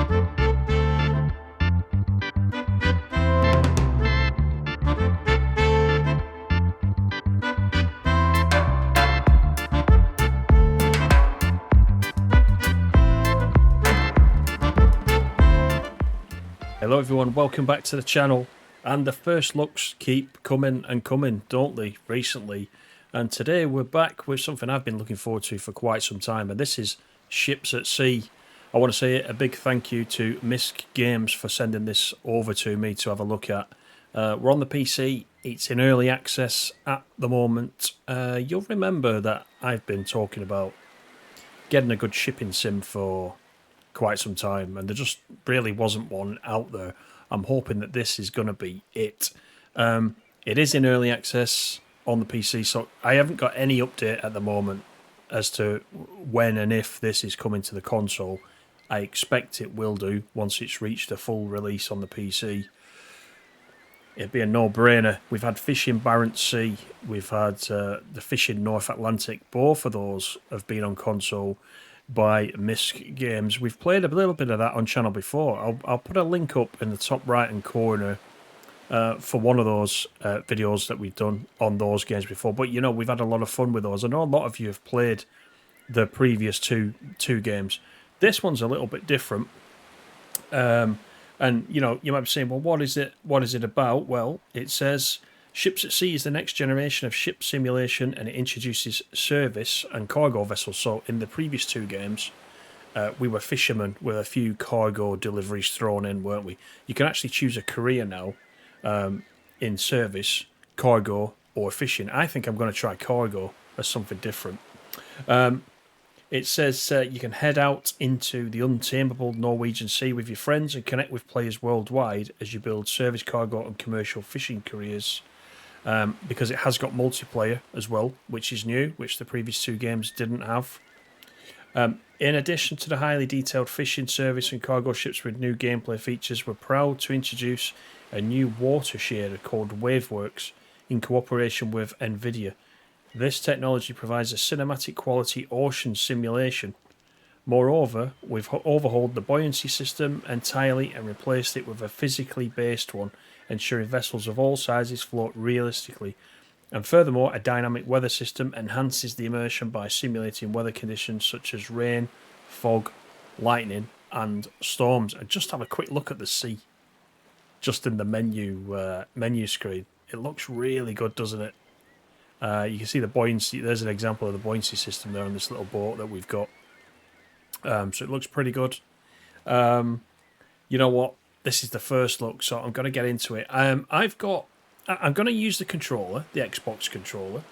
Hello everyone, welcome back to the channel. And the first looks keep coming and coming, don't they, recently? And today we're back with something I've been looking forward to for quite some time, and this is ships at sea. I want to say a big thank you to Misc Games for sending this over to me to have a look at. We're on the PC, it's in early access at the moment. You'll remember that I've been talking about getting a good shipping sim for quite some time, and there just really wasn't one out there. I'm hoping that this is going to be it. It is in early access on the PC, so I haven't got any update at the moment as to when and if this is coming to the console. I expect it will do once it's reached a full release on the PC. It'd be a no-brainer. We've had Fishing Barents Sea, we've had the Fishing North Atlantic. Both of those have been on console by Misc Games. We've played a little bit of that on channel before. I'll put a link up in the top right hand corner for one of those videos that we've done on those games before. But you know, we've had a lot of fun with those. I know a lot of you have played the previous two games. This one's a little bit different. And you know, you might be saying, well, what is it about? Well, it says Ships at Sea is the next generation of ship simulation, and it introduces service and cargo vessels. So in the previous two games, we were fishermen with a few cargo deliveries thrown in, weren't we? You can actually choose a career now in service, cargo, or fishing. I think I'm going to try cargo as something different. It says you can head out into the untamable Norwegian Sea with your friends and connect with players worldwide as you build service, cargo, and commercial fishing careers. Because it has got multiplayer as well, which is new, which the previous two games didn't have. In addition to the highly detailed fishing service and cargo ships with new gameplay features, we're proud to introduce a new water shader called WaveWorks in cooperation with Nvidia. This technology provides a cinematic quality ocean simulation. Moreover, we've overhauled the buoyancy system entirely and replaced it with a physically based one, ensuring vessels of all sizes float realistically. And furthermore, a dynamic weather system enhances the immersion by simulating weather conditions such as rain, fog, lightning, and storms. And just have a quick look at the sea, just in the menu screen. It looks really good, doesn't it? You can see the buoyancy. There's an example of the buoyancy system there on this little boat that we've got. So it looks pretty good. You know what? This is the first look, so I'm going to get into it. I'm going to use the controller, the Xbox controller.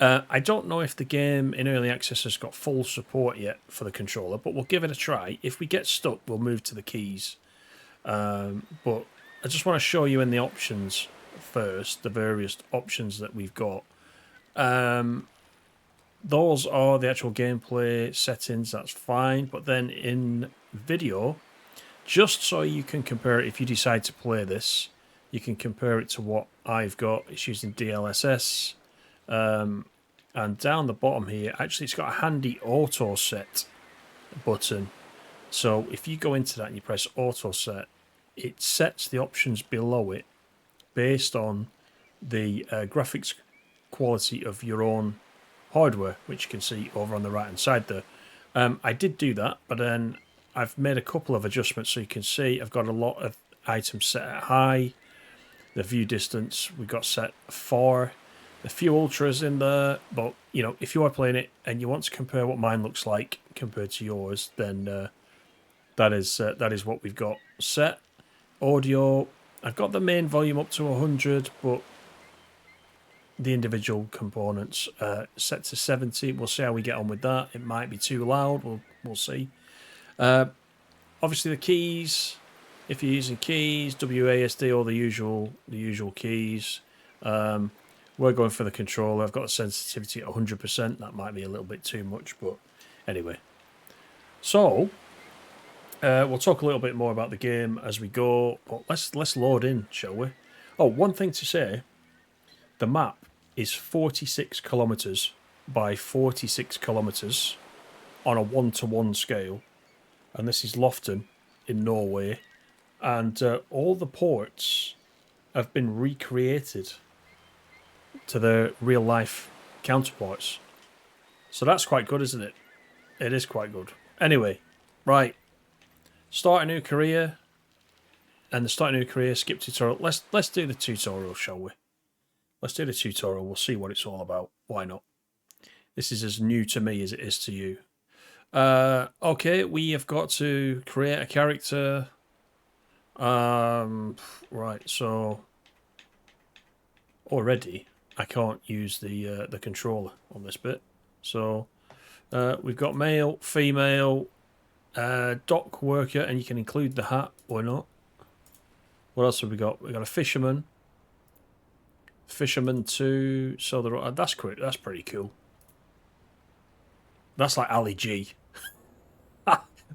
I don't know if the game in early access has got full support yet for the controller, but we'll give it a try. If we get stuck, we'll move to the keys. But I just want to show you in the options first, the various options that we've got. Those are the actual gameplay settings, that's fine. But then in video, just so you can compare it, if you decide to play this, you can compare it to what I've got. It's using DLSS. And down the bottom here, actually it's got a handy auto set button. So if you go into that and you press auto set, it sets the options below it based on the graphics quality of your own hardware, which you can see over on the right hand side there. I did do that, but then I've made a couple of adjustments, so you can see I've got a lot of items set at high. The view distance we've got set 4. A few ultras in there, but you know, if you are playing it and you want to compare what mine looks like compared to yours, then that is what we've got set. Audio, I've got the main volume up to 100, but the individual components set to 70. We'll see how we get on with that. It might be too loud. We'll see. Obviously the keys, if you're using keys, WASD, or the usual keys. We're going for the controller. I've got the sensitivity at 100%. That might be a little bit too much, but anyway. So we'll talk a little bit more about the game as we go. But let's load in, shall we? Oh, one thing to say: the map is 46 kilometers by 46 kilometers on a 1-to-1 scale, and this is Lofton. in Norway, and all the ports have been recreated to their real life counterparts. So that's quite good, isn't it? It is quite good. Anyway, right. Start a new career. And the start a new career, skip tutorial. Let's do the tutorial, shall we? Let's do the tutorial. We'll see what it's all about. Why not? This is as new to me as it is to you. Okay, we have got to create a character. Right, so already I can't use the controller on this bit. So we've got male, female, dock worker, and you can include the hat or not. What else have we got? We've got a fisherman. Fisherman 2. So that's quick. That's pretty cool. That's like Ali G.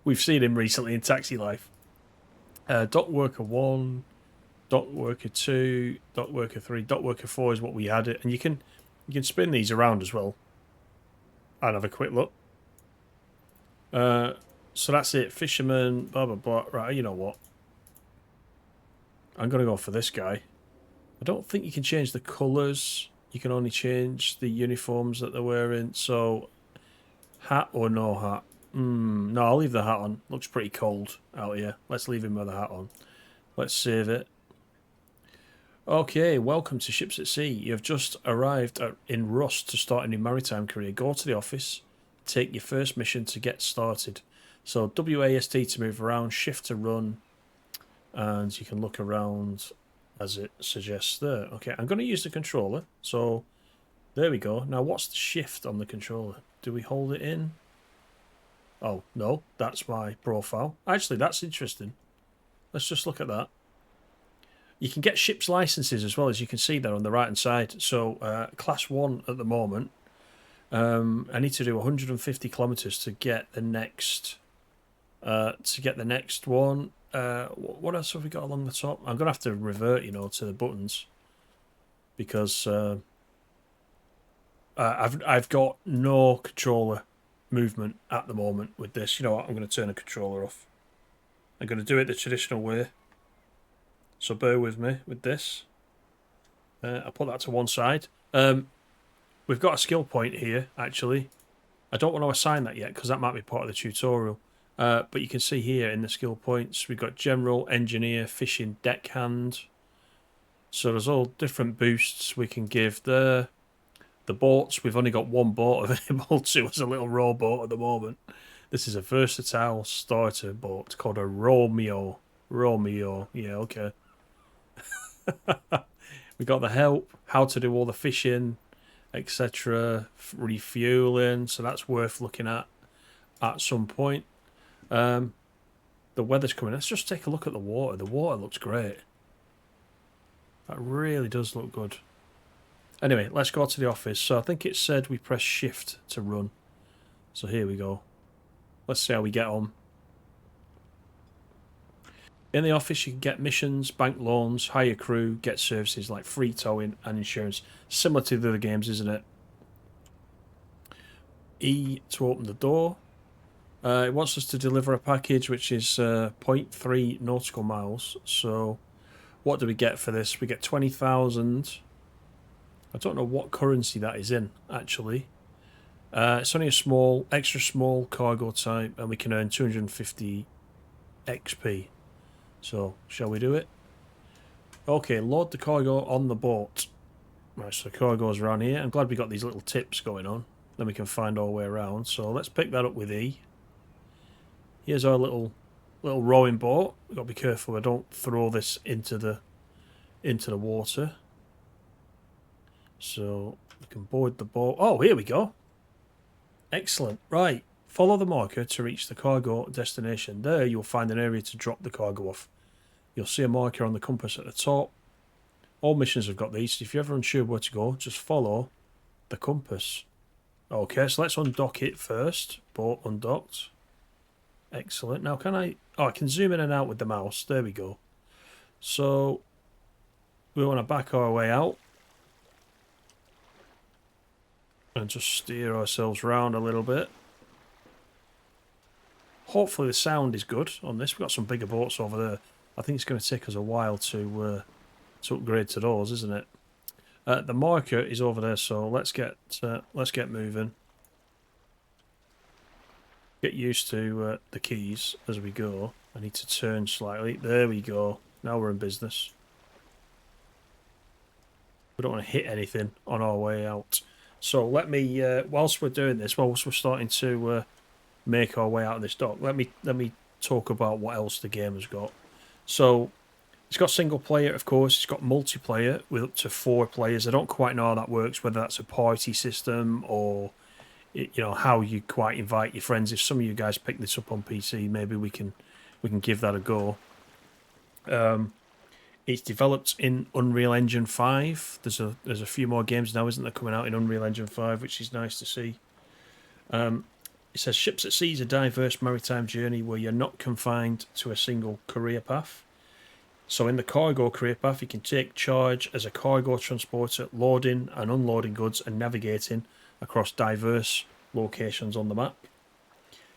We've seen him recently in Taxi Life. Dock worker 1, dock worker 2, dock worker 3, dock worker 4 is what we had it, and you can spin these around as well. I'll have a quick look. So that's it. Fisherman, blah blah blah. Right, you know what? I'm gonna go for this guy. I don't think you can change the colours. You can only change the uniforms that they're wearing. So, hat or no hat? No, I'll leave the hat on. Looks pretty cold out here. Let's leave him with the hat on. Let's save it. Okay, welcome to Ships at Sea. You have just arrived in Rust to start a new maritime career. Go to the office. Take your first mission to get started. So, WASD to move around, shift to run, and you can look around as it suggests there. Okay, I'm going to use the controller. So, there we go. Now, what's the shift on the controller? Do we hold it in? Oh, no, that's my profile. Actually, that's interesting. Let's just look at that. You can get ship's licenses as well, as you can see there on the right-hand side. So, Class 1 at the moment. I need to do 150 kilometres to get the next... one. What else have we got along the top? I'm going to have to revert, to the buttons. Because I've got no controller movement at the moment with this. You know what? I'm going to turn the controller off. I'm going to do it the traditional way. So bear with me with this. I'll put that to one side. We've got a skill point here, actually. I don't want to assign that yet because that might be part of the tutorial. But you can see here in the skill points, we've got General, Engineer, Fishing, Deckhand. So there's all different boosts we can give there. The boats, we've only got one boat available to as a little rowboat at the moment. This is a versatile starter boat called a Romeo. Romeo, yeah, okay. We got the help, how to do all the fishing, etc. Refueling, so that's worth looking at some point. The weather's coming. Let's just take a look at the water. The water looks great. That really does look good. Anyway, let's go to the office. So I think it said we press shift to run. So here we go. Let's see how we get on. In the office, you can get missions, bank loans, hire crew, get services like free towing and insurance. Similar to the other games, isn't it? E to open the door. It wants us to deliver a package which is 0.3 nautical miles. So what do we get for this? We get 20,000. I don't know what currency that is in, actually. It's only a extra small cargo type, and we can earn 250 XP. So, shall we do it? Okay, load the cargo on the boat. Right, so the cargo's around here. I'm glad we got these little tips going on. Then we can find our way around. So let's pick that up with E. Here's our little rowing boat. We've got to be careful I don't throw this into the water. So we can board the boat. Oh, here we go. Excellent. Right. Follow the marker to reach the cargo destination. There you'll find an area to drop the cargo off. You'll see a marker on the compass at the top. All missions have got these. If you're ever unsure where to go, just follow the compass. Okay, so let's undock it first. Boat undocked. Excellent. Now can I... Oh, I can zoom in and out with the mouse. There we go. So we want to back our way out. And just steer ourselves round a little bit. Hopefully the sound is good on this. We've got some bigger boats over there. I think it's going to take us a while to upgrade to those, isn't it? The marker is over there, so let's get moving. Get used to the keys as we go. I need to turn slightly. There we go. Now we're in business. We don't want to hit anything on our way out. So let me, whilst we're doing this, whilst we're starting to make our way out of this dock, let me talk about what else the game has got. So it's got single player, of course. It's got multiplayer with up to 4 players. I don't quite know how that works, whether that's a party system or how you quite invite your friends. If some of you guys pick this up on PC, maybe we can give that a go. It's developed in Unreal Engine 5. There's a few more games now, isn't there, coming out in Unreal Engine 5, which is nice to see. It says ships at sea is a diverse maritime journey where you're not confined to a single career path. So in the cargo career path, you can take charge as a cargo transporter, loading and unloading goods and navigating across diverse locations on the map.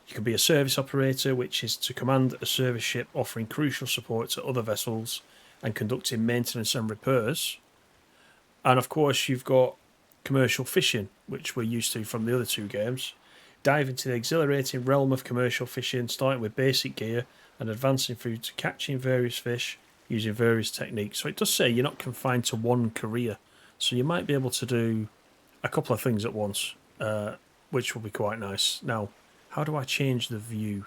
You can be a service operator, which is to command a service ship offering crucial support to other vessels and conducting maintenance and repairs. And of course you've got commercial fishing, which we're used to from the other 2 games. Dive into the exhilarating realm of commercial fishing, starting with basic gear and advancing through to catching various fish using various techniques. So it does say you're not confined to one career, so you might be able to do a couple of things at once, which will be quite nice. Now, how do I change the view?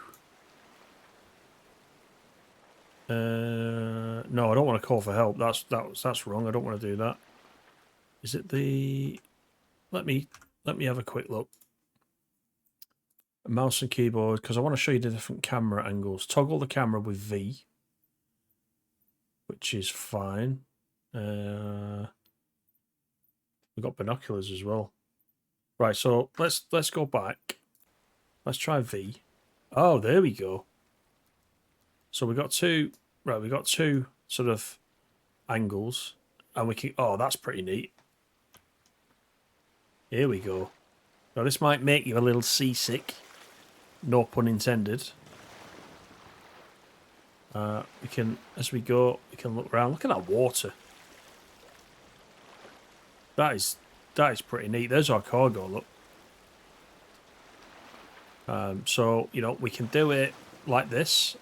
No, I don't want to call for help. That's wrong. I don't want to do that. Is it the? Let me have a quick look. Mouse and keyboard, because I want to show you the different camera angles. Toggle the camera with V, which is fine. We've got binoculars as well. Right, so let's go back. Let's try V. Oh, there we go. So we got two. Right, we got 2 sort of angles, and we can. Oh, that's pretty neat. Here we go. Now this might make you a little seasick. No pun intended. We can, as we go, we can look around. Look at that water. That is pretty neat. There's our cargo. Look. So we can do it like this,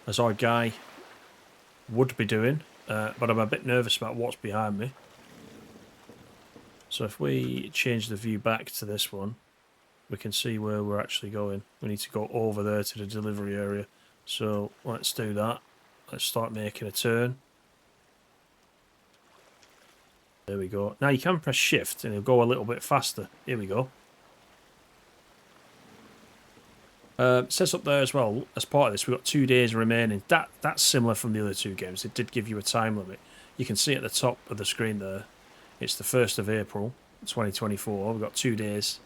as our guy would be doing. But I'm a bit nervous about what's behind me. So if we change the view back to this one, we can see where we're actually going. We need to go over there to the delivery area. So let's do that. Let's start making a turn. There we go. Now you can press shift and it'll go a little bit faster. Here we go. It says up there as well, as part of this, we've got 2 days remaining. That's similar from the other 2 games. It did give you a time limit. You can see at the top of the screen there, it's the 1st of April 2024. We've got 2 days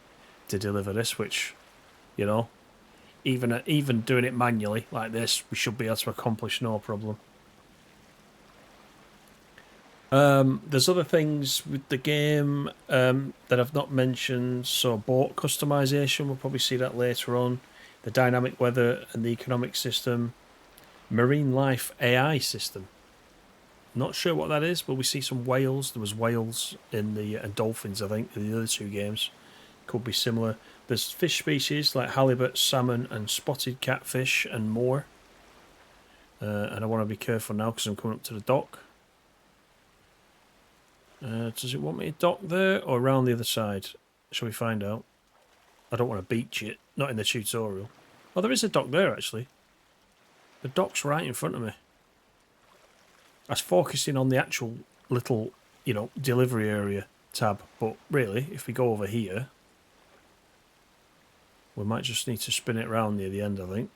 to deliver this, which, even doing it manually like this, we should be able to accomplish no problem. There's other things with the game that I've not mentioned. So boat customization, we'll probably see that later on. The dynamic weather and the economic system. Marine life AI system. Not sure what that is, but we see some whales. There was whales in the and dolphins, I think, in the other 2 games. Could be similar. There's fish species like halibut, salmon, and spotted catfish, and more. And I want to be careful now because I'm coming up to the dock. Does it want me to dock there or around the other side? Shall we find out? I don't want to beach it. Not in the tutorial. Oh, there is a dock there, actually. The dock's right in front of me. I was focusing on the actual little, delivery area tab. But really, if we go over here, we might just need to spin it around near the end, I think.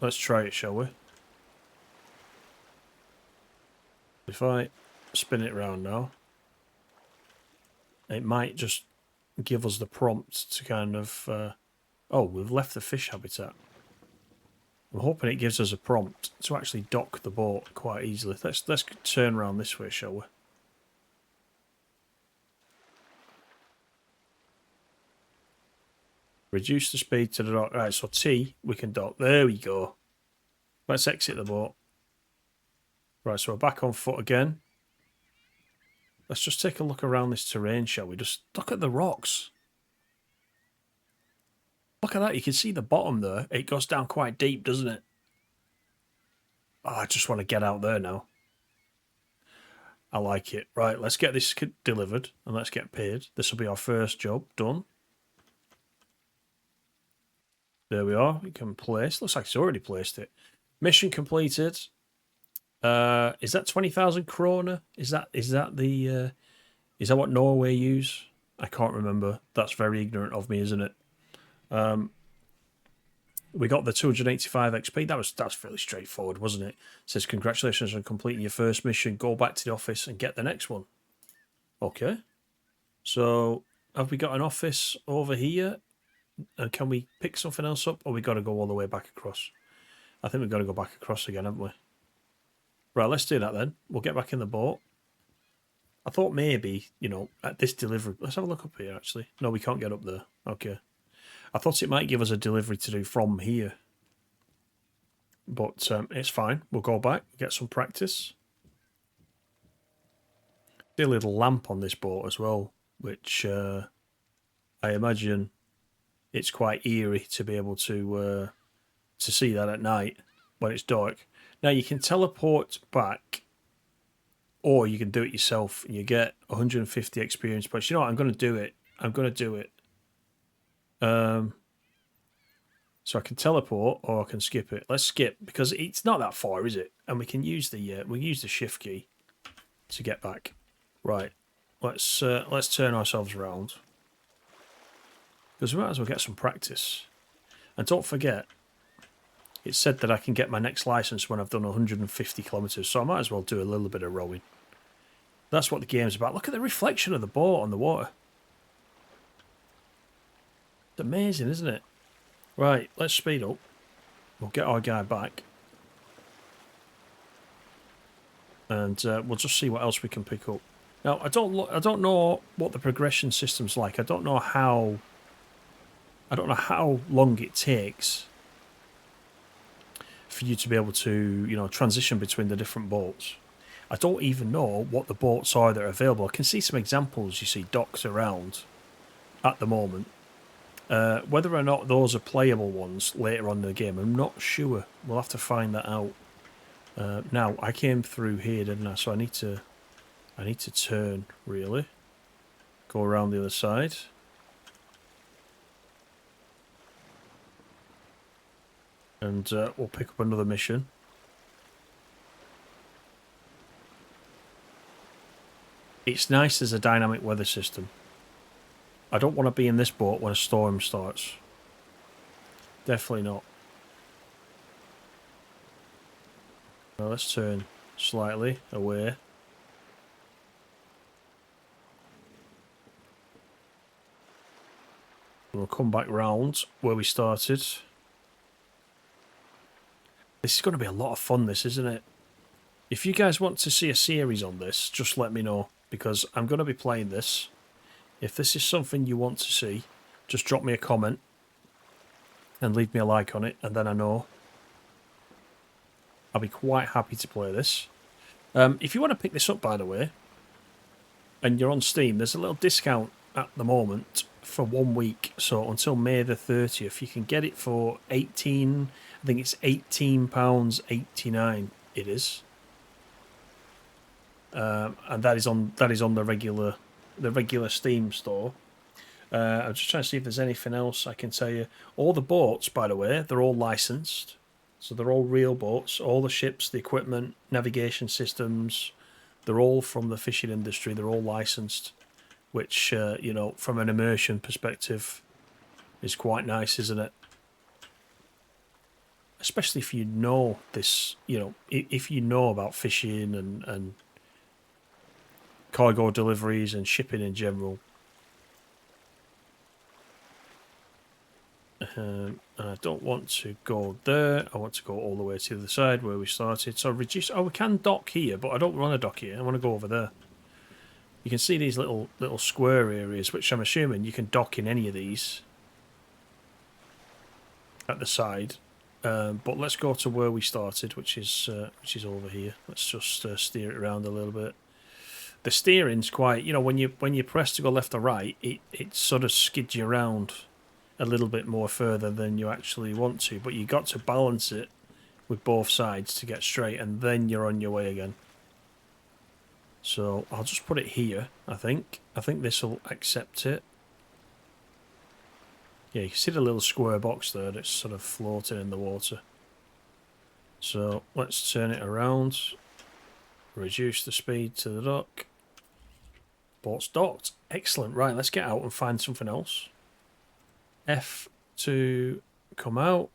Let's try it, shall we? If I spin it around now, it might just give us the prompt to kind of... oh, we've left the fish habitat. I'm hoping it gives us a prompt to actually dock the boat quite easily. Let's turn around this way, shall we? Reduce the speed to the dock. Right, so T, we can dock. There we go. Let's exit the boat. Right, so we're back on foot again. Let's just take a look around this terrain, shall we? Just look at the rocks. Look at that. You can see the bottom there. It goes down quite deep, doesn't it? Oh, I just want to get out there now. I like it. Right, let's get this delivered and let's get paid. This will be our first job done. There we are. We can place. Looks like it's already placed it. Mission completed. Is that 20,000 kroner? Is that what Norway use? I can't remember. That's very ignorant of me, isn't it? We got the 285 XP. That's fairly straightforward, wasn't it? It says congratulations on completing your first mission. Go back to the office and get the next one. Okay. So have we got an office over here? And can we pick something else up, or we got to go all the way back across? I think we've got to go back across again, haven't we? Right, let's do that then. We'll get back in the boat. I thought maybe, at this delivery... Let's have a look up here, actually. No, we can't get up there. Okay. I thought it might give us a delivery to do from here. But it's fine. We'll go back, get some practice. See a little lamp on this boat as well, which I imagine it's quite eerie to be able to see that at night when it's dark. Now, you can teleport back, or you can do it yourself, and you get 150 experience points. You know what? I'm going to do it. So I can teleport, or I can skip it. Let's skip, because it's not that far, is it? And we can use the shift key to get back. Right. Let's turn ourselves around, because we might as well get some practice. And don't forget, it said that I can get my next license when I've done 150 kilometers, so I might as well do a little bit of rowing. That's what the game's about. Look at the reflection of the boat on the water. It's amazing, isn't it? Right, let's speed up. We'll get our guy back. And we'll just see what else we can pick up. Now, I don't know what the progression system's like. I don't know how long it takes for you to be able to, transition between the different boats. I don't even know what the boats are that are available. I can see some examples, you see, docked around at the moment. Whether or not those are playable ones later on in the game, I'm not sure. We'll have to find that out. Now, I came through here, didn't I? So I need to turn, really. Go around the other side. And we'll pick up another mission. It's nice as a dynamic weather system. I don't want to be in this boat when a storm starts. Definitely not. Well, let's turn slightly away. We'll come back round where we started. This is going to be a lot of fun, this, isn't it? If you guys want to see a series on this, just let me know, because I'm going to be playing this. If this is something you want to see, just drop me a comment and leave me a like on it, and then I know. I'll be quite happy to play this. If you want to pick this up, by the way, and you're on Steam, there's a little discount at the moment for 1 week. So until May the 30th, you can get it for I think it's £18.89 it is. And that is on the regular Steam store. I'm just trying to see if there's anything else I can tell you. All the boats, by the way, they're all licensed. So they're all real boats. All the ships, the equipment, navigation systems, they're all from the fishing industry. They're all licensed, which, from an immersion perspective is quite nice, isn't it? Especially if you know this, if you know about fishing and cargo deliveries and shipping in general. And I don't want to go there. I want to go all the way to the side where we started. So reduce. Oh, we can dock here, but I don't want to dock here. I want to go over there. You can see these little square areas, which I'm assuming you can dock in any of these. at the side. But let's go to where we started, which is over here. Let's just steer it around a little bit. The steering's quite, when you press to go left or right, it sort of skids you around a little bit more further than you actually want to. But you got to balance it with both sides to get straight, and then you're on your way again. So I'll just put it here. I think this will accept it. Yeah, you can see the little square box there that's sort of floating in the water. So let's turn it around. Reduce the speed to the dock. Boat's docked. Excellent. Right, let's get out and find something else. F to come out.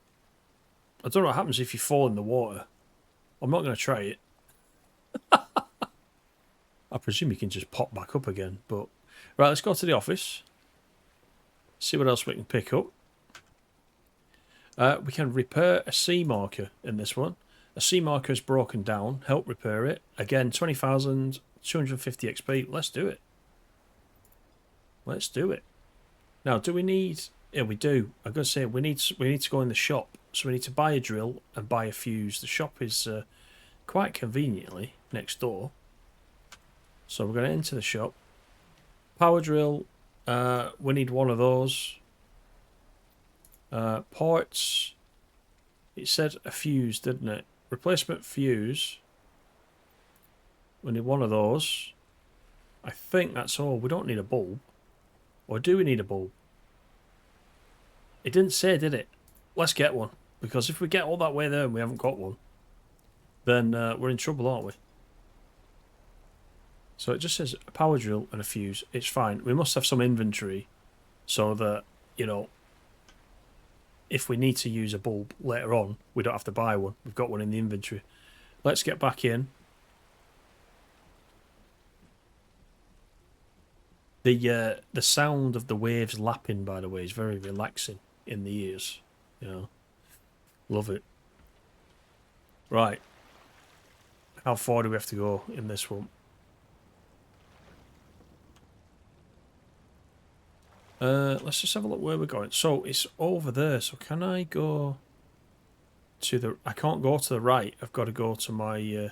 I don't know what happens if you fall in the water. I'm not going to try it. I presume you can just pop back up again. But right, let's go to the office. See what else we can pick up. We can repair a sea marker in this one. A sea marker is broken down. Help repair it. Again, 20,000, 250 XP. Let's do it. Let's do it. Now, do we need... Yeah, we do. I'm going to say we need to go in the shop. So we need to buy a drill and buy a fuse. The shop is quite conveniently next door. So we're going to enter the shop. Power drill. We need one of those. Parts. It said a fuse, didn't it? Replacement fuse. We need one of those. I think that's all. We don't need a bulb. Or do we need a bulb? It didn't say, did it? Let's get one. Because if we get all that way there and we haven't got one, then we're in trouble, aren't we? So it just says a power drill and a fuse. It's fine. We must have some inventory so that, if we need to use a bulb later on, we don't have to buy one. We've got one in the inventory. Let's get back in. The sound of the waves lapping, by the way, is very relaxing in the ears. Love it. Right. How far do we have to go in this one? Let's just have a look where we're going. So it's over there. So can I go to the... I can't go to the right. I've got to go to my...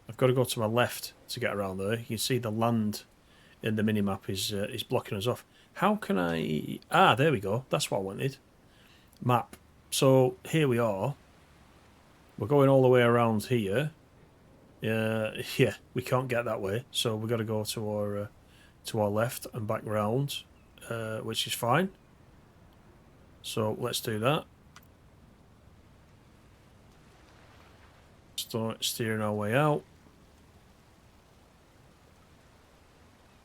I've got to go to my left to get around there. You can see the land in the minimap is blocking us off. How can I... Ah, there we go. That's what I wanted. Map. So here we are. We're going all the way around here. Yeah, we can't get that way. So we've got to go to our left and back round. Which is fine. So let's do that. Start steering our way out.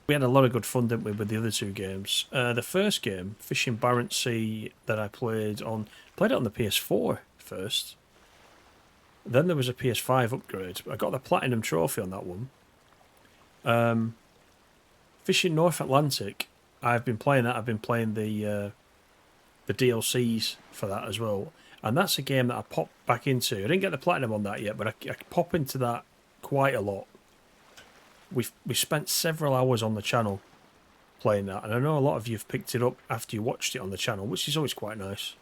We had a lot of good fun, didn't we, with the other two games. The first game, Fishing Barents Sea, that I played it on the PS4 first. Then there was a PS5 upgrade. I got the Platinum Trophy on that one. Fishing North Atlantic, I've been playing that. I've been playing the DLCs for that as well. And that's a game that I popped back into. I didn't get the Platinum on that yet, but I pop into that quite a lot. We spent several hours on the channel playing that, and I know a lot of you have picked it up after you watched it on the channel, which is always quite nice.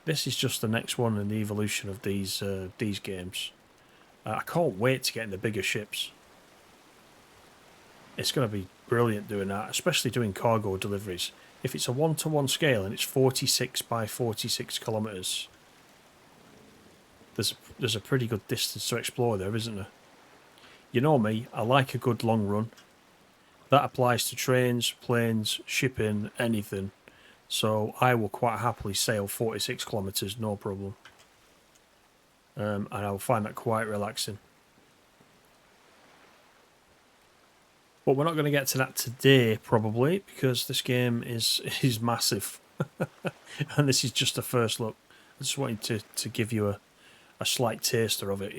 This is just the next one in the evolution of these games. I can't wait to get in the bigger ships. It's going to be brilliant doing that, especially doing cargo deliveries. If it's a 1-to-1 scale and it's 46 by 46 kilometres, there's a pretty good distance to explore there, isn't there? You know me, I like a good long run. That applies to trains, planes, shipping, anything. So I will quite happily sail 46 kilometres, no problem. And I'll find that quite relaxing. But we're not going to get to that today, probably, because this game is massive. And this is just a first look. I just wanted to give you a slight taster of it,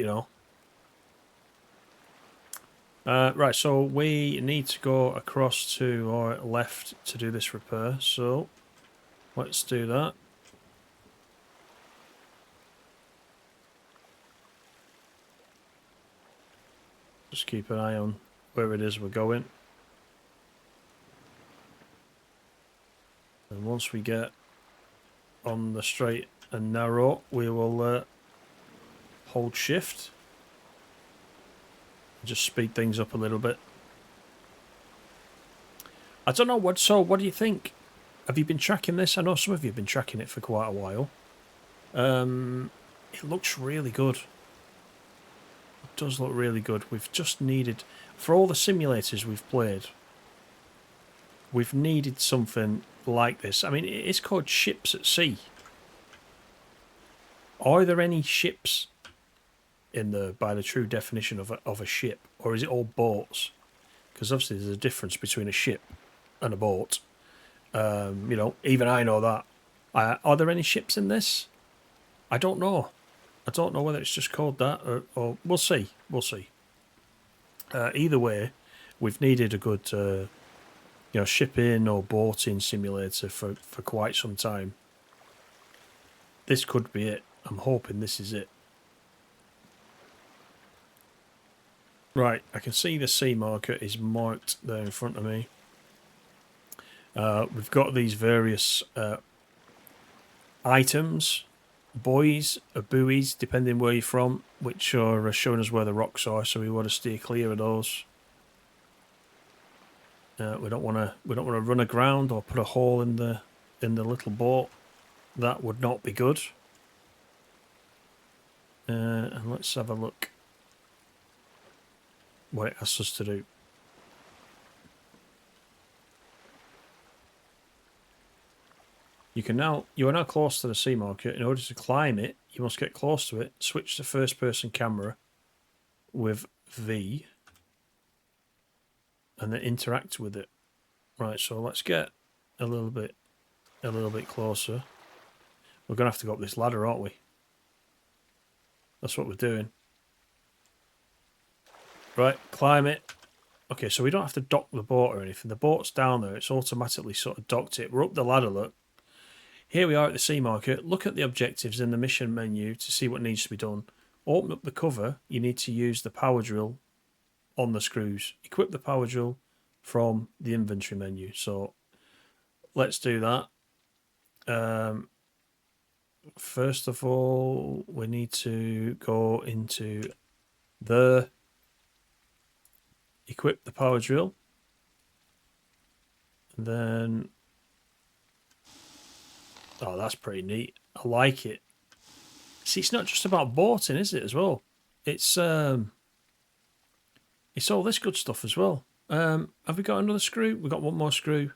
Right, so we need to go across to our left to do this repair. So let's do that. Just keep an eye on where it is we're going. And once we get on the straight and narrow, we will hold shift. Just speed things up a little bit. I don't know what. So, what do you think? Have you been tracking this? I know some of you have been tracking it for quite a while. It looks really good. It does look really good. We've just needed, for all the simulators we've played, we've needed something like this. I mean, it's called Ships at Sea. Are there any ships in the, by the true definition of a ship, or is it all boats? Because obviously there's a difference between a ship and a boat. You know, even I know that. Are there any ships in this? I don't know. I don't know whether it's just called that, or we'll see. We'll see. Either way, we've needed a good, you know, shipping or boating simulator for quite some time. This could be it. I'm hoping this is it. Right, I can see the sea marker is marked there in front of me. We've got these various items, buoys, or buoys, depending where you're from, which are showing us where the rocks are. So we want to steer clear of those. We don't want to run aground or put a hole in the little boat. That would not be good. And let's have a look what it asks us to do. You are now close to the sea marker. In order to climb it, you must get close to it. Switch to first-person camera with V, and then interact with it. Right, so let's get a little bit closer. We're gonna have to go up this ladder, aren't we? That's what we're doing. Right, climb it. Okay, so we don't have to dock the boat or anything. The boat's down there. It's automatically sort of docked it. We're up the ladder, look. Here we are at the sea marker. Look at the objectives in the mission menu to see what needs to be done. Open up the cover. You need to use the power drill on the screws. Equip the power drill from the inventory menu. So let's do that. First of all, we need to go into the equip the power drill. And then, oh, that's pretty neat. I like it. See, it's not just about boating, is it, as well? It's all this good stuff as well. Have we got another screw? We've got one more screw.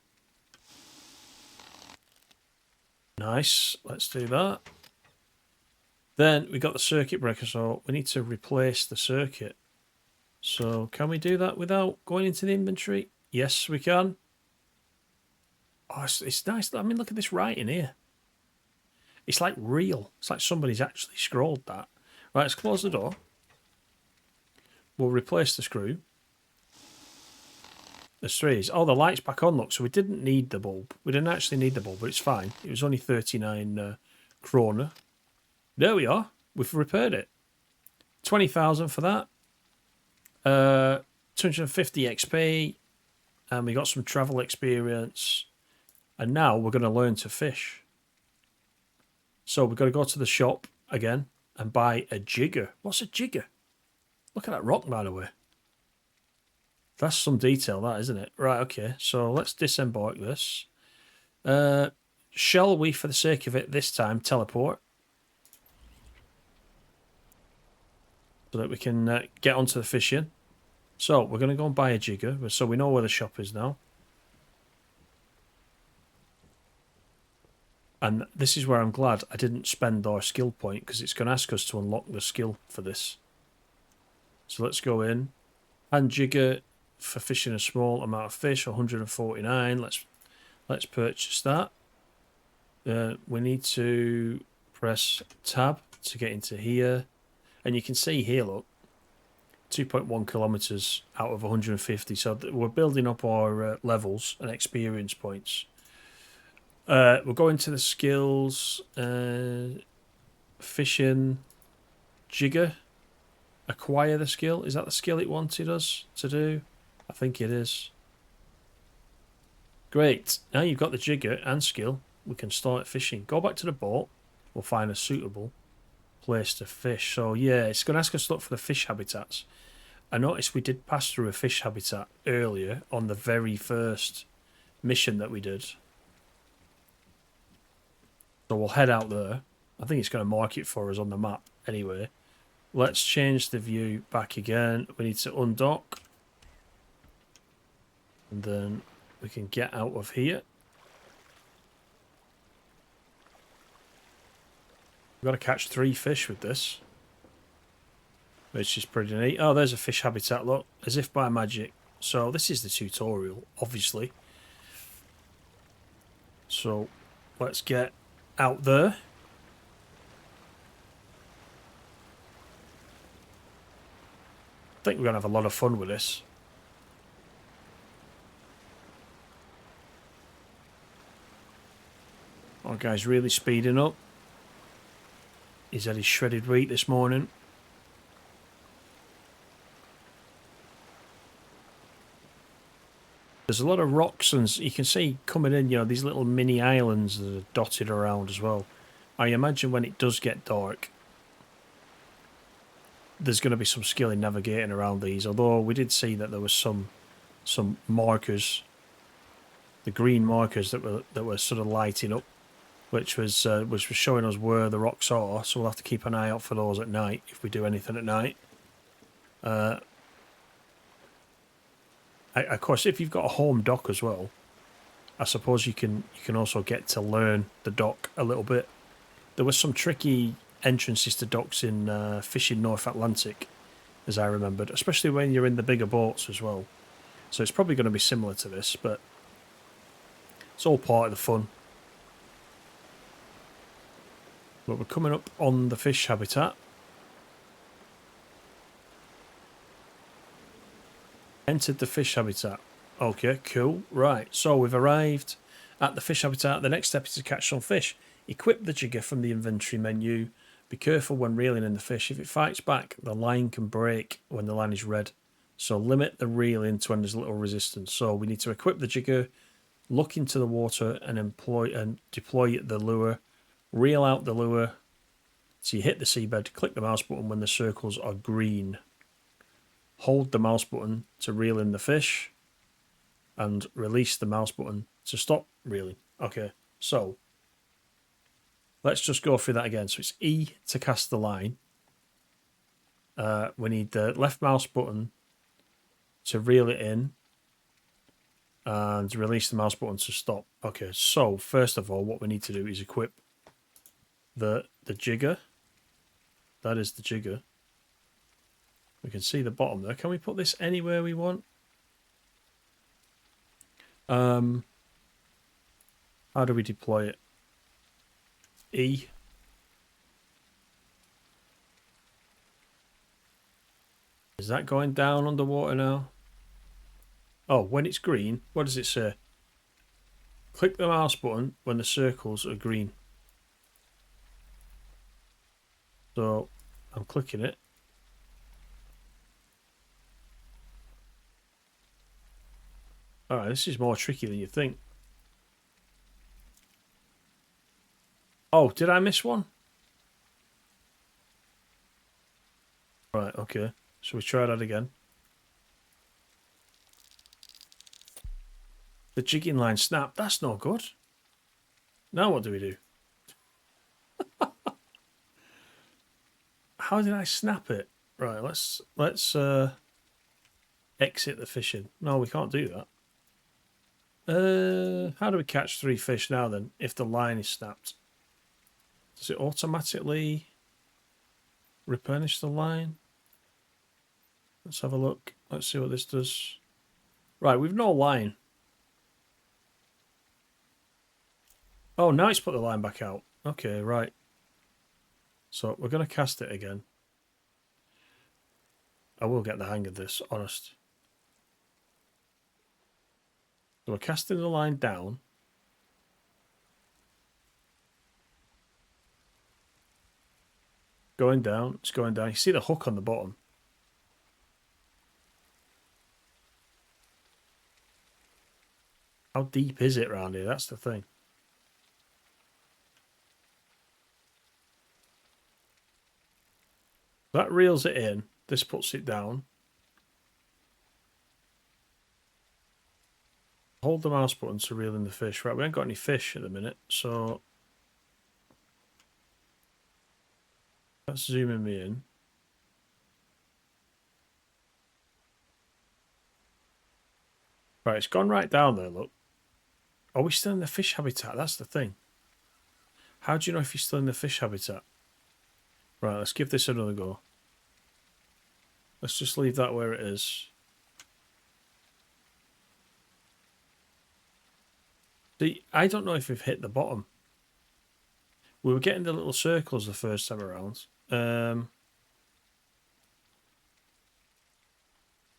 Nice. Let's do that. Then we got the circuit breaker, so we need to replace the circuit. So can we do that without going into the inventory? Yes, we can. Oh, it's nice. I mean, look at this writing here. It's like real. It's like somebody's actually scrawled that. Right, let's close the door. We'll replace the screw. There's three. Oh, the light's back on, look. So we didn't need the bulb. We didn't actually need the bulb, but it's fine. It was only 39 kroner. There we are. We've repaired it. 20,000 for that. 250 XP. And we got some travel experience. And now we're going to learn to fish. So we've got to go to the shop again and buy a jigger. What's a jigger? Look at that rock, by the way. That's some detail, that, isn't it? Right, okay. So let's disembark this. Shall we, for the sake of it, this time, teleport? So that we can get onto the fishing. So we're going to go and buy a jigger. So we know where the shop is now. And this is where I'm glad I didn't spend our skill point, because it's going to ask us to unlock the skill for this. So let's go in. And jigger for fishing a small amount of fish, 149. Let's purchase that. We need to press tab to get into here. And you can see here, look, 2.1 kilometers out of 150. So we're building up our levels and experience points. We'll go into the skills, fishing, jigger, acquire the skill. Is that the skill it wanted us to do? I think it is. Great. Now you've got the jigger and skill, we can start fishing. Go back to the boat. we'll find a suitable place to fish. So yeah, it's going to ask us to look for the fish habitats. I noticed we did pass through a fish habitat earlier on the very first mission that we did. So we'll head out there. I think it's going to mark it for us on the map anyway. Let's change the view back again. We need to undock. And then we can get out of here. We've got to catch 3 fish with this, which is pretty neat. Oh, there's a fish habitat, look, as if by magic. So this is the tutorial, obviously. So let's get out there. I think we're going to have a lot of fun with this. Our guy's really speeding up. He's had his shredded wheat this morning. There's a lot of rocks, and you can see coming in, you know, these little mini islands that are dotted around as well. I imagine when it does get dark, there's going to be some skill in navigating around these. Although we did see that there was some markers, the green markers that were sort of lighting up, which was showing us where the rocks are. So we'll have to keep an eye out for those at night if we do anything at night. Of course, if you've got a home dock as well, I suppose you can also get to learn the dock a little bit. There were some tricky entrances to docks in Fishing North Atlantic, as I remembered, especially when you're in the bigger boats as well. So it's probably going to be similar to this, but it's all part of the fun. But we're coming up on the fish habitat. Entered the fish habitat. Okay, cool. Right, so we've arrived at the fish habitat. The next step is to catch some fish. Equip the jigger from the inventory menu. Be careful when reeling in the fish. If it fights back, the line can break when the line is red. So limit the reeling to when there's little resistance. So we need to equip the jigger, look into the water and deploy the lure. Reel out the lure. So you hit the seabed, click the mouse button when the circles are green. Hold the mouse button to reel in the fish and release the mouse button to stop reeling. Okay, so let's just go through that again. So it's E to cast the line. We need the left mouse button to reel it in and release the mouse button to stop. Okay, so first of all, what we need to do is equip the jigger. That is the jigger. We can see the bottom there. Can we put this anywhere we want? How do we deploy it? E. Is that going down underwater now? Oh, when it's green, what does it say? Click the mouse button when the circles are green. So I'm clicking it. Alright, this is more tricky than you think. Oh, did I miss one? Right, okay. So we try that again. The jigging line snapped. That's no good. Now what do we do? How did I snap it? Right, let's exit the fishing. No, we can't do that. How do we catch 3 fish now then, if the line is snapped? Does it automatically replenish the line? Let's have a look. Let's see what this does. Right, we've no line. Oh, now it's put the line back out. Okay, right. So we're going to cast it again. I will get the hang of this, honest. So we're casting the line down. Going down, it's going down. You see the hook on the bottom. How deep is it around here? That's the thing. That reels it in. This puts it down. Hold the mouse button to reel in the fish. Right, we ain't got any fish at the minute, so that's zooming me in. Right, it's gone right down there, look. Are we still in the fish habitat? That's the thing. How do you know if you're still in the fish habitat? Right, let's give this another go. Let's just leave that where it is. See, I don't know if we've hit the bottom. We were getting the little circles the first time around. The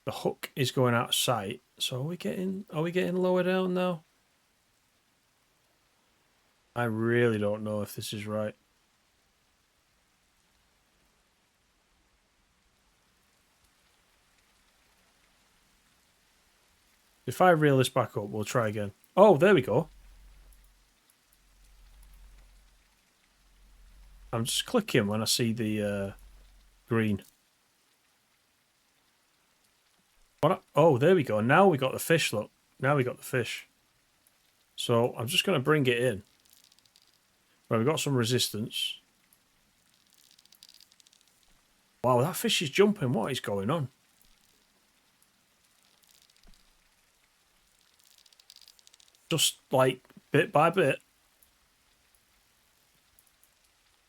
hook is going out of sight. So are we getting lower down now? I really don't know if this is right. If I reel this back up, we'll try again. Oh, there we go. I'm just clicking when I see the green. Oh, there we go. Now we got the fish, look. Now we got the fish. So I'm just going to bring it in. Right, we've got some resistance. Wow, that fish is jumping. What is going on? Just like bit by bit.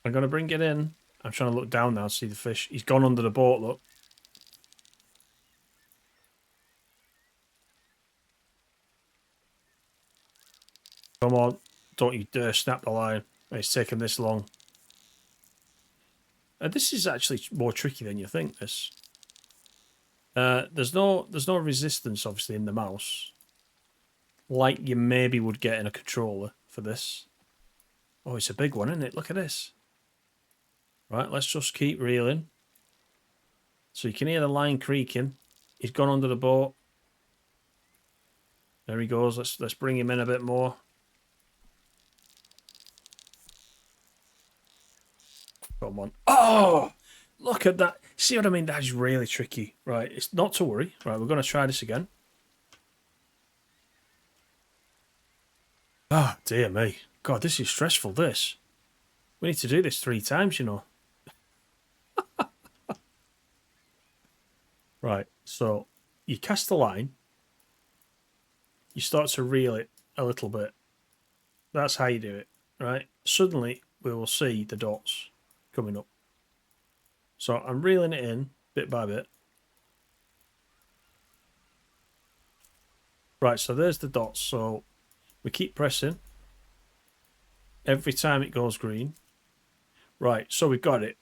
I'm going to bring it in. I'm trying to look down now to see the fish. He's gone under the boat, look. Come on. Don't you dare snap the line. It's taken this long. This is actually more tricky than you think, this. There's no resistance, obviously, in the mouse. Like you maybe would get in a controller for this. Oh, it's a big one, isn't it? Look at this. Right, let's just keep reeling. So you can hear the line creaking. He's gone under the boat. There he goes. Let's bring him in a bit more. Come on. Oh! Look at that. See what I mean? That is really tricky. Right, it's not to worry. Right, we're going to try this again. Ah, dear me. God, this is stressful, this. We need to do this 3 times, you know. Right, so you cast the line. You start to reel it a little bit. That's how you do it, right? Suddenly, we will see the dots coming up. So I'm reeling it in bit by bit. Right, so there's the dots. So we keep pressing. Every time it goes green. Right, so we've got it.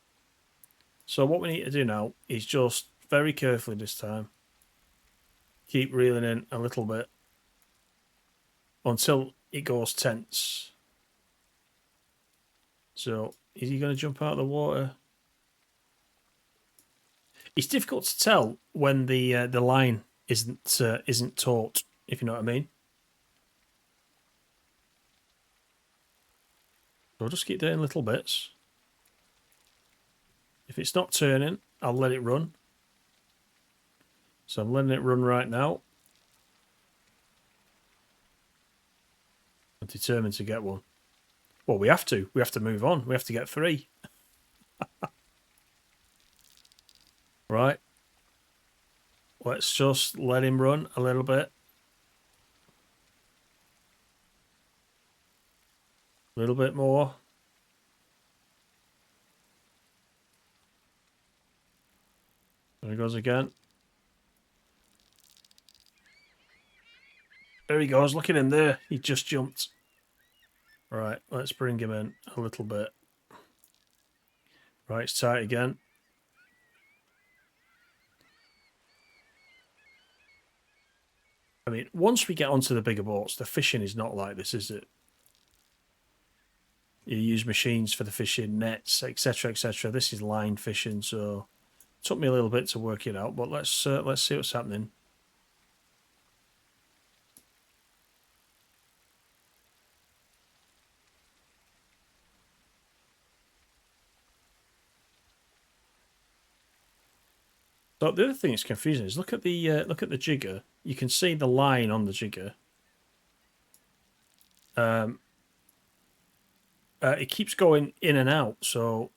So what we need to do now is just very carefully this time keep reeling in a little bit until it goes tense. So is he going to jump out of the water? It's difficult to tell when the line isn't taut, if you know what I mean. So I'll just keep doing little bits. If it's not turning, I'll let it run. So I'm letting it run right now. I'm determined to get one. Well, we have to. We have to move on. We have to get 3. Right. Let's just let him run a little bit. A little bit more. There he goes again. There he goes. Look at him there. He just jumped. Right, let's bring him in a little bit. Right, it's tight again. I mean, once we get onto the bigger boats, the fishing is not like this, is it? You use machines for the fishing, nets, etc., etc. This is line fishing, so it took me a little bit to work it out. But let's see what's happening. So the other thing that's confusing is look at the jigger. You can see the line on the jigger. It keeps going in and out, so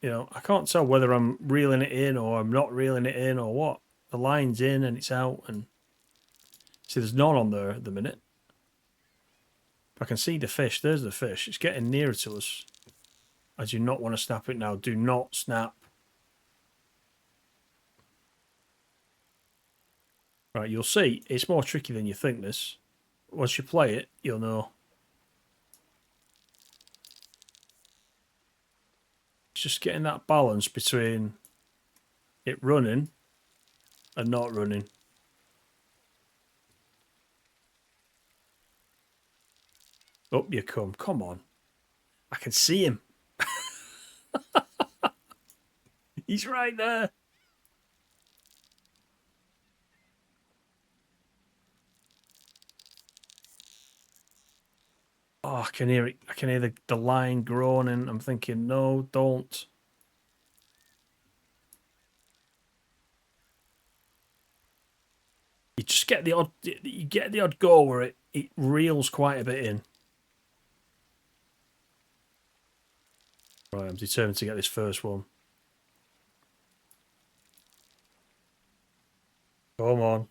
you know I can't tell whether I'm reeling it in or I'm not reeling it in or what. The line's in and it's out, and see there's none on there at the minute. I can see the fish. There's the fish. It's getting nearer to us. I do not want to snap it now. Do not snap. Right, you'll see. It's more tricky than you think, this. Once you play it, you'll know. It's just getting that balance between it running and not running. Up you come. Come on. I can see him. He's right there. Oh, I can hear it. I can hear the line groaning. I'm thinking, no, don't. You just get the odd go where it reels quite a bit in. Right, I'm determined to get this first one. Come on.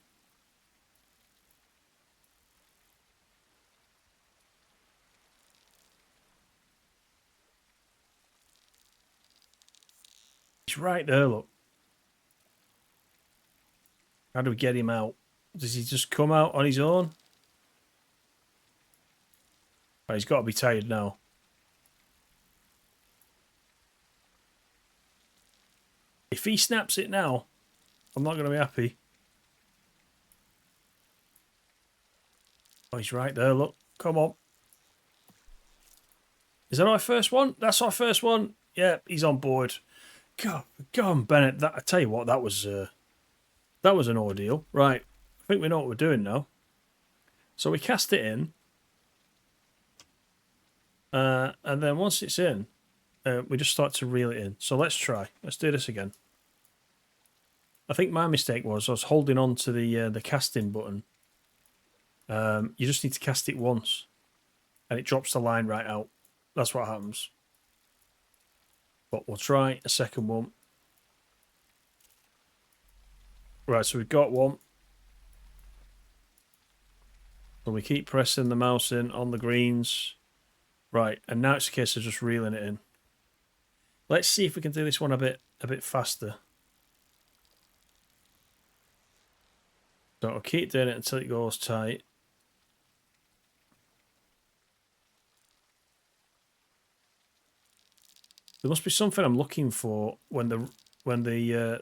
He's right there, look. How do we get him out? Does he just come out on his own? Oh, he's got to be tired now. If he snaps it now, I'm not going to be happy. Oh, he's right there, look. Come on. Is that our first one? That's our first one. Yeah, he's on board. God, go on, Bennett. I tell you what, that was an ordeal. Right, I think we know what we're doing now. So we cast it in. And then once it's in, we just start to reel it in. So let's try. Let's do this again. I think my mistake was I was holding on to the casting button. You just need to cast it once, and it drops the line right out. That's what happens. But we'll try a second one. Right, so we've got one. And we keep pressing the mouse in on the greens. Right, and now it's a case of just reeling it in. Let's see if we can do this one a bit faster. So I'll keep doing it until it goes tight. There must be something I'm looking for when the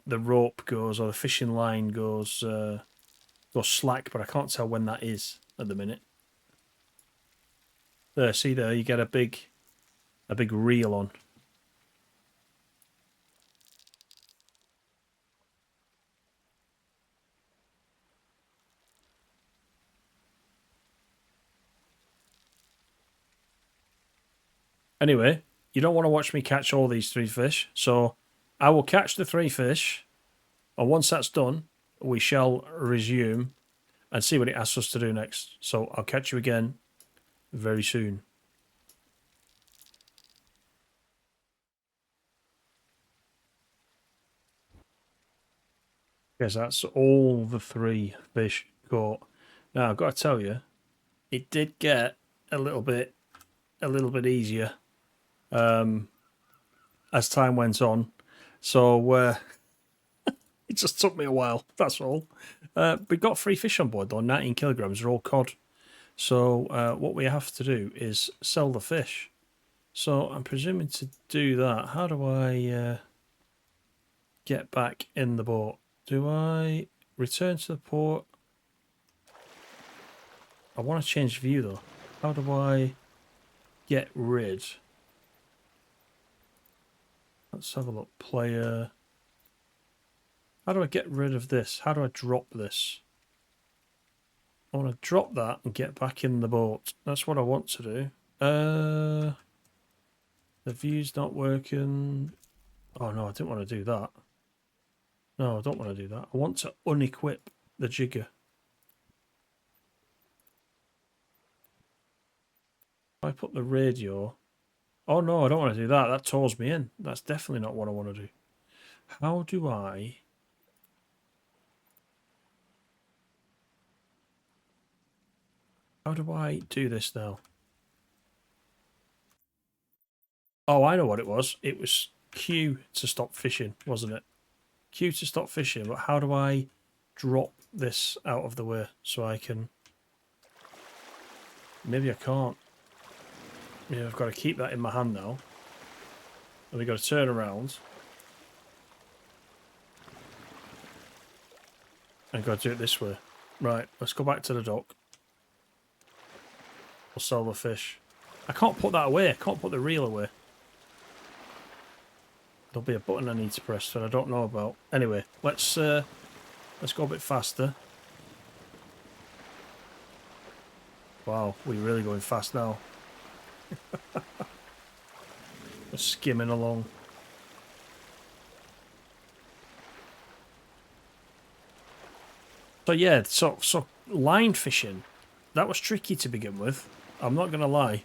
rope goes or the fishing line goes slack, but I can't tell when that is at the minute. There, see there, you get a big reel on. Anyway, you don't want to watch me catch all these 3 fish, so I will catch the 3 fish, and once that's done, we shall resume and see what it asks us to do next. So I'll catch you again very soon. Yes, that's all the 3 fish caught. Now I've got to tell you, it did get a little bit easier as time went on. So it just took me a while, that's all. We got 3 fish on board though, 19 kilograms, they're all cod. So what we have to do is sell the fish. So I'm presuming to do that. How do I get back in the boat? Do I return to the port? I want to change view though. How do I get rid? Let's have a look. Player. How do I get rid of this? How do I drop this? I want to drop that and get back in the boat. That's what I want to do. The view's not working. Oh no, I didn't want to do that. No, I don't want to do that. I want to unequip the jigger. If I put the radio... Oh no, I don't want to do that. That tows me in. That's definitely not what I want to do. How do I... How do I do this now? Oh, I know what it was. It was Q to stop fishing, wasn't it? Q to stop fishing, but how do I drop this out of the way so I can... Maybe I can't. Yeah, I've got to keep that in my hand now. And we've got to turn around. And got to do it this way. Right, let's go back to the dock. We'll sell the fish. I can't put that away. I can't put the reel away. There'll be a button I need to press that I don't know about. Anyway, let's go a bit faster. Wow, we're really going fast now. We're skimming along. So yeah, so line fishing, that was tricky to begin with. I'm not going to lie.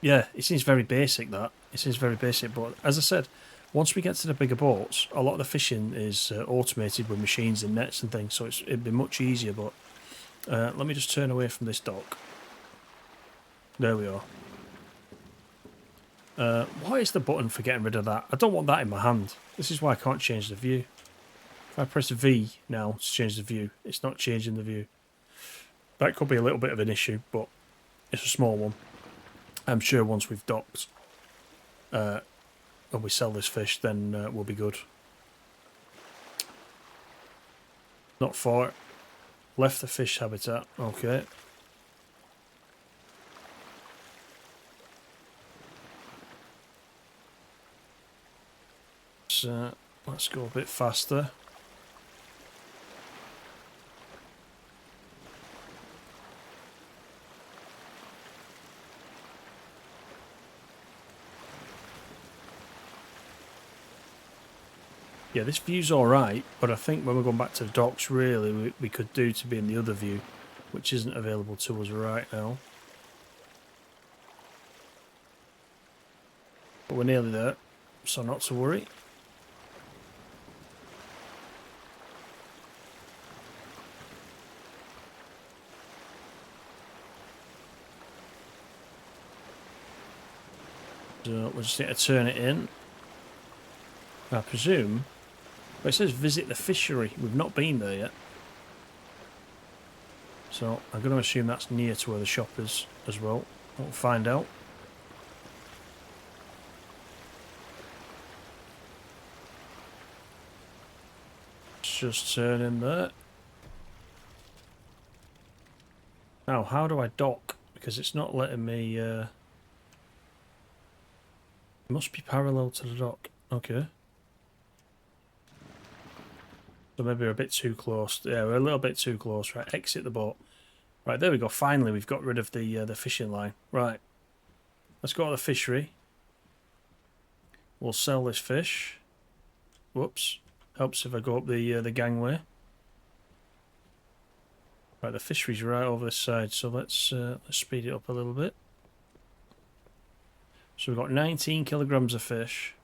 Yeah, it seems very basic, that. It seems very basic, but as I said, once we get to the bigger boats, a lot of the fishing is automated with machines and nets and things, so it'd be much easier, but let me just turn away from this dock. There we are. What is the button for getting rid of that? I don't want that in my hand. This is why I can't change the view. If I press V now to change the view, it's not changing the view. That could be a little bit of an issue, but it's a small one. I'm sure once we've docked and we sell this fish, then we'll be good. Not far. Left the fish habitat. Okay. So let's go a bit faster. Yeah, this view's alright, but I think when we're going back to the docks, really, we could do to be in the other view, which isn't available to us right now. But we're nearly there, so not to worry. So we'll just need to turn it in. I presume... But it says visit the fishery. We've not been there yet. So I'm going to assume that's near to where the shop is as well. We'll find out. Just turn in there. Now, how do I dock? Because it's not letting me... It must be parallel to the dock. Okay. So maybe we're a bit too close. Yeah, we're a little bit too close. Right, exit the boat. Right, there we go. Finally, we've got rid of the fishing line. Right, let's go to the fishery. We'll sell this fish. Whoops. Helps if I go up the gangway. Right, the fishery's right over this side, so let's speed it up a little bit. So we've got 19 kilograms of fish.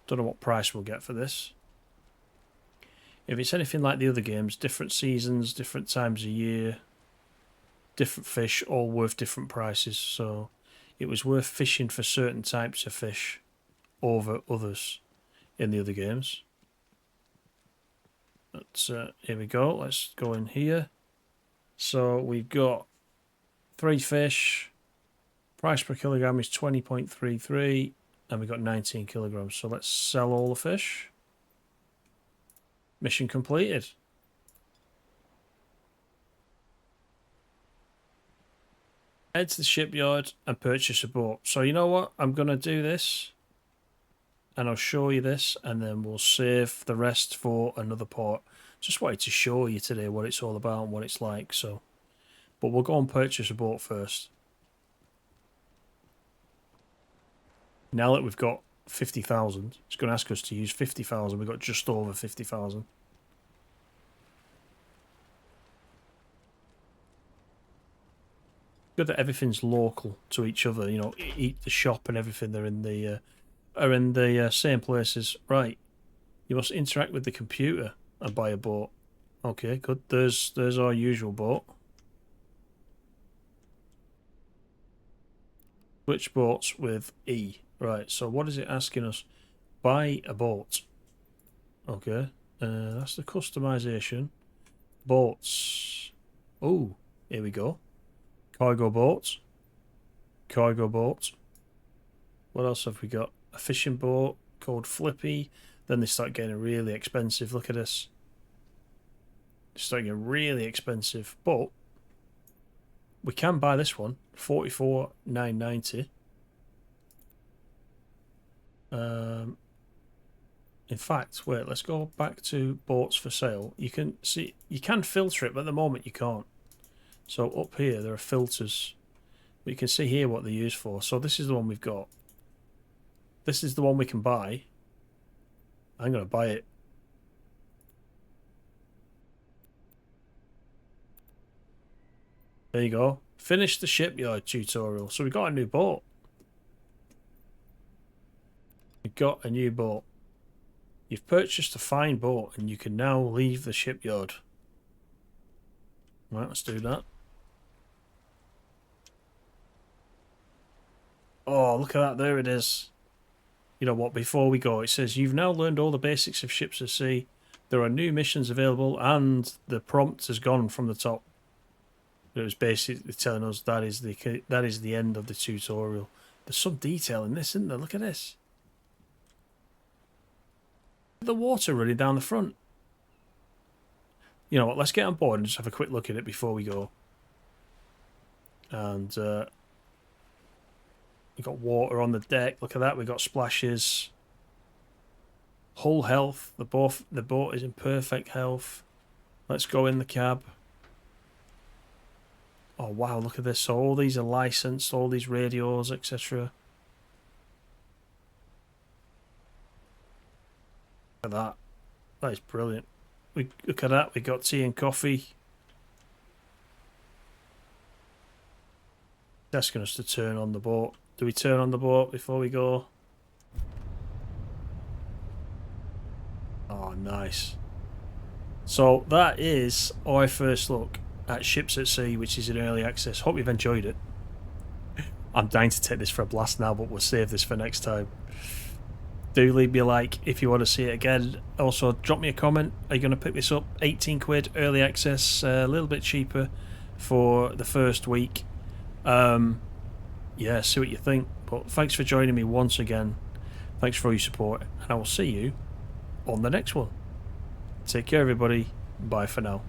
Don't know what price we'll get for this. If it's anything like the other games, different seasons, different times of year, different fish, all worth different prices. So it was worth fishing for certain types of fish over others in the other games. But here we go. Let's go in here. So we've got 3 fish. Price per kilogram is 20.33, and we've got 19 kilograms. So let's sell all the fish. Mission completed. Head to the shipyard and purchase a boat. So you know what? I'm going to do this. And I'll show you this. And then we'll save the rest for another part. Just wanted to show you today what it's all about and what it's like. So, but we'll go and purchase a boat first. Now that we've got 50,000, it's going to ask us to use 50,000. We've got just over 50,000. Good that everything's local to each other. You know, eat the shop and everything. They're in the same places. Right. You must interact with the computer and buy a boat. Okay, good. There's our usual boat. Switch boats with E. Right. So what is it asking us? Buy a boat. Okay. That's the customization. Boats. Oh, here we go. Cargo boats. Cargo boats. What else have we got? A fishing boat called Flippy. Then they start getting really expensive. Look at this. They start getting really expensive. But we can buy this one. 44,990. In fact, wait, let's go back to boats for sale. You can see, you can filter it, but at the moment you can't. So up here there are filters, but you can see here what they're used for. So this is the one we've got. This is the one we can buy. I'm going to buy it. There you go. Finish the shipyard tutorial. So we got a new boat. We got a new boat. You've purchased a fine boat and you can now leave the shipyard. Right, let's do that. Oh, look at that. There it is. You know what? Before we go, it says, you've now learned all the basics of ships at sea. There are new missions available, and the prompt has gone from the top. It was basically telling us that is the end of the tutorial. There's some detail in this, isn't there? Look at this. The water running down the front. You know what? Let's get on board and just have a quick look at it before we go. And we've got water on the deck. Look at that. We've got splashes. Hull health. The boat is in perfect health. Let's go in the cab. Oh, wow. Look at this. So all these are licensed. All these radios, etc. Look at that. That is brilliant. Look at that. We got tea and coffee. It's asking us to turn on the boat. Do we turn on the boat before we go? Oh, nice. So that is our first look at Ships at Sea, which is in early access. Hope you've enjoyed it. I'm dying to take this for a blast now, but we'll save this for next time. Do leave me a like if you want to see it again. Also, drop me a comment. Are you going to pick this up? 18 quid, early access, a little bit cheaper for the first week. Yeah, see what you think. But thanks for joining me once again. Thanks for all your support, and I will see you on the next one. Take care, everybody. Bye for now.